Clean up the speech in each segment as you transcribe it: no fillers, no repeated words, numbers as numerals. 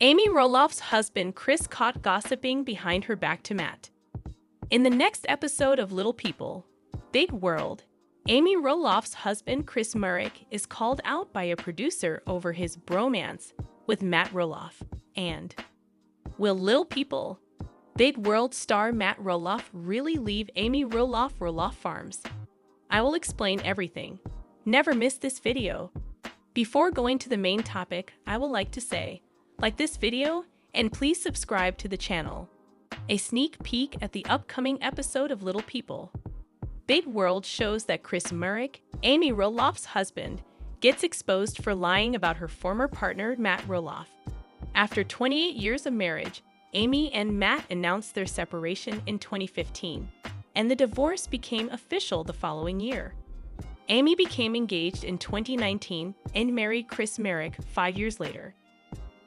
Amy Roloff's husband Chris caught gossiping behind her back to Matt. In the next episode of Little People, Big World, Amy Roloff's husband Chris Marek is called out by a producer over his bromance with Matt Roloff. And will Little People, Big World star Matt Roloff really leave Amy Roloff Farms? I will explain everything. Never miss this video. Before going to the main topic, I would like to say, like this video, and please subscribe to the channel. A sneak peek at the upcoming episode of Little People, Big World shows that Chris Marek, Amy Roloff's husband, gets exposed for lying about her former partner, Matt Roloff. After 28 years of marriage, Amy and Matt announced their separation in 2015, and the divorce became official the following year. Amy became engaged in 2019 and married Chris Marek 5 years later.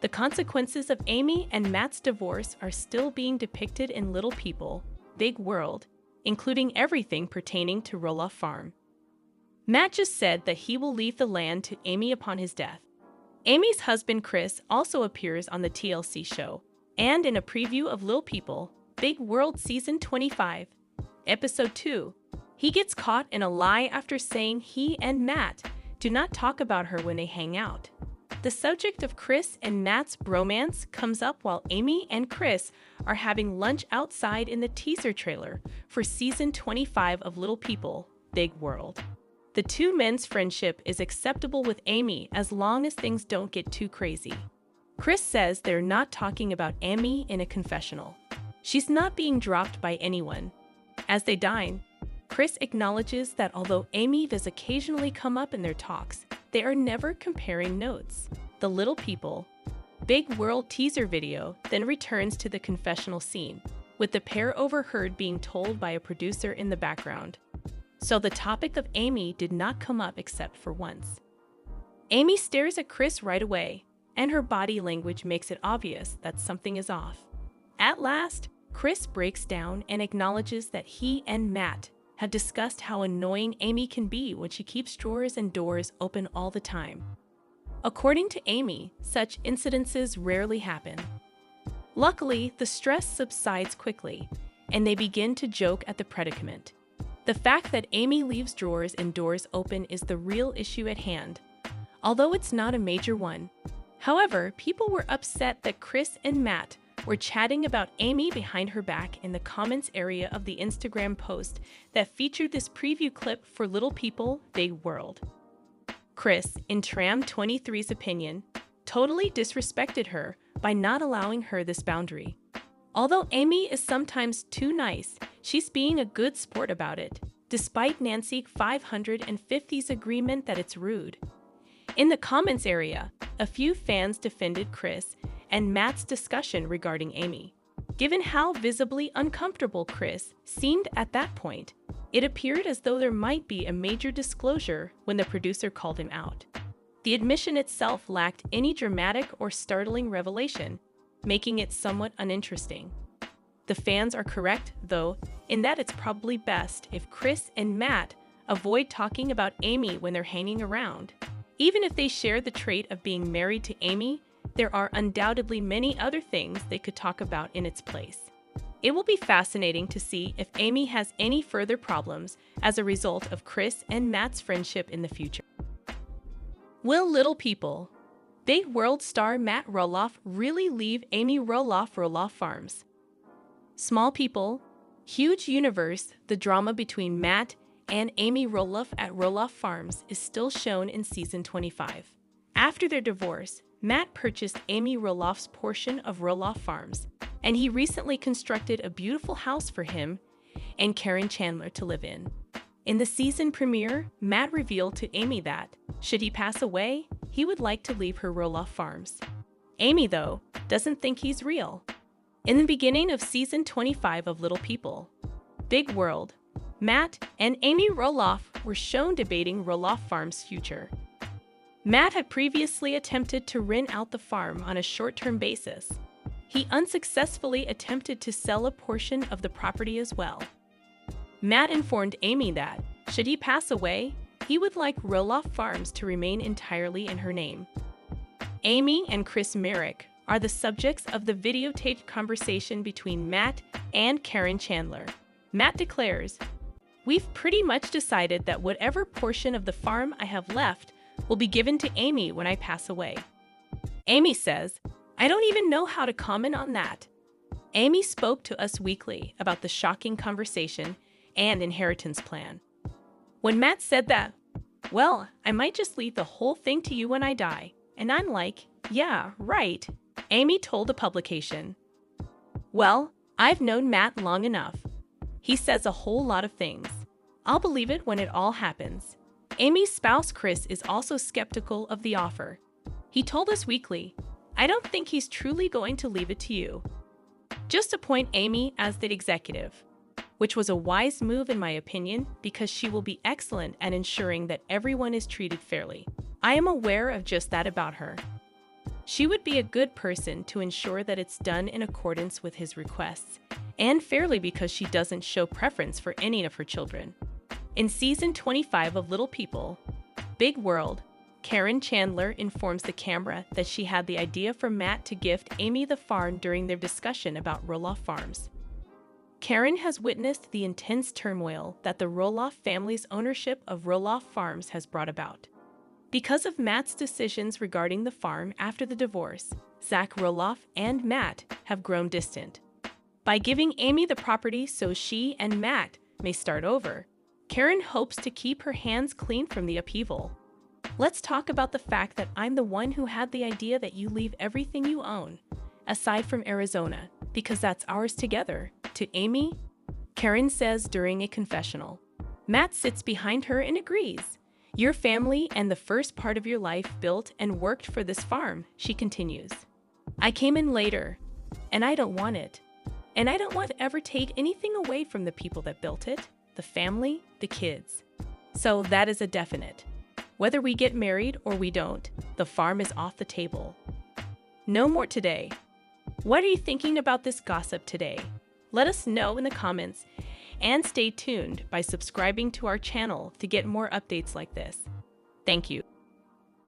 The consequences of Amy and Matt's divorce are still being depicted in Little People, Big World, including everything pertaining to Roloff Farm. Matt just said that he will leave the land to Amy upon his death. Amy's husband Chris also appears on the TLC show, and in a preview of Little People, Big World Season 25, Episode 2, he gets caught in a lie after saying he and Matt do not talk about her when they hang out. The subject of Chris and Matt's bromance comes up while Amy and Chris are having lunch outside in the teaser trailer for Season 25 of Little People, Big World. The two men's friendship is acceptable with Amy as long as things don't get too crazy. Chris says they're not talking about Amy in a confessional. She's not being dropped by anyone. As they dine, Chris acknowledges that although Amy does occasionally come up in their talks, they are never comparing notes. The Little People, Big World teaser video then returns to the confessional scene, with the pair overheard being told by a producer in the background. So the topic of Amy did not come up except for once. Amy stares at Chris right away, and her body language makes it obvious that something is off. At last, Chris breaks down and acknowledges that he and Matt have discussed how annoying Amy can be when she keeps drawers and doors open all the time. According to Amy, such incidences rarely happen. Luckily, the stress subsides quickly, and they begin to joke at the predicament. The fact that Amy leaves drawers and doors open is the real issue at hand, although it's not a major one. However, people were upset that Chris and Matt were chatting about Amy behind her back in the comments area of the Instagram post that featured this preview clip for Little People, Big World. Chris, in Tram23's opinion, totally disrespected her by not allowing her this boundary. Although Amy is sometimes too nice, she's being a good sport about it, despite Nancy 550's agreement that it's rude. In the comments area, a few fans defended Chris and Matt's discussion regarding Amy. Given how visibly uncomfortable Chris seemed at that point, it appeared as though there might be a major disclosure when the producer called him out. The admission itself lacked any dramatic or startling revelation, making it somewhat uninteresting. The fans are correct, though, in that it's probably best if Chris and Matt avoid talking about Amy when they're hanging around. Even if they share the trait of being married to Amy, there are undoubtedly many other things they could talk about in its place. It will be fascinating to see if Amy has any further problems as a result of Chris and Matt's friendship in the future. Will Little People, Big World star Matt Roloff really leave Amy Roloff Farms? Small People, Huge Universe, the drama between Matt and Amy Roloff at Roloff Farms is still shown in Season 25. After their divorce, Matt purchased Amy Roloff's portion of Roloff Farms, and he recently constructed a beautiful house for him and Caryn Chandler to live in. In the season premiere, Matt revealed to Amy that, should he pass away, he would like to leave her Roloff Farms. Amy, though, doesn't think he's real. In the beginning of Season 25 of Little People, Big World, Matt and Amy Roloff were shown debating Roloff Farm's future. Matt had previously attempted to rent out the farm on a short-term basis. He unsuccessfully attempted to sell a portion of the property as well. Matt informed Amy that, should he pass away, he would like Roloff Farms to remain entirely in her name. Amy and Chris Marek are the subjects of the videotaped conversation between Matt and Caryn Chandler. Matt declares, "We've pretty much decided that whatever portion of the farm I have left will be given to Amy when I pass away." Amy says, "I don't even know how to comment on that." Amy spoke to Us Weekly about the shocking conversation and inheritance plan. When Matt said that, "Well, I might just leave the whole thing to you when I die," and I'm like, "Yeah, right," Amy told the publication, "Well, I've known Matt long enough. He says a whole lot of things. I'll believe it when it all happens." Amy's spouse Chris is also skeptical of the offer. He told Us Weekly, "I don't think he's truly going to leave it to you. Just appoint Amy as the executive," which was a wise move in my opinion because she will be excellent at ensuring that everyone is treated fairly. I am aware of just that about her. She would be a good person to ensure that it's done in accordance with his requests, and fairly because she doesn't show preference for any of her children. In season 25 of Little People, Big World, Caryn Chandler informs the camera that she had the idea for Matt to gift Amy the farm during their discussion about Roloff farms. Caryn has witnessed the intense turmoil that the Roloff family's ownership of Roloff farms has brought about. Because of Matt's decisions regarding the farm after the divorce, Zach Roloff and Matt have grown distant. By giving Amy the property so she and Matt may start over, Caryn hopes to keep her hands clean from the upheaval. Let's talk about the fact that I'm the one who had the idea that you leave everything you own, aside from Arizona, because that's ours together, to Amy, Caryn says during a confessional. Matt sits behind her and agrees. "Your family and the first part of your life built and worked for this farm," she continues. "I came in later, and I don't want it. And I don't want to ever take anything away from the people that built it, the family, the kids. So that is a definite. Whether we get married or we don't, the farm is off the table. No more today." What are you thinking about this gossip today? Let us know in the comments, and stay tuned by subscribing to our channel to get more updates like this. Thank you.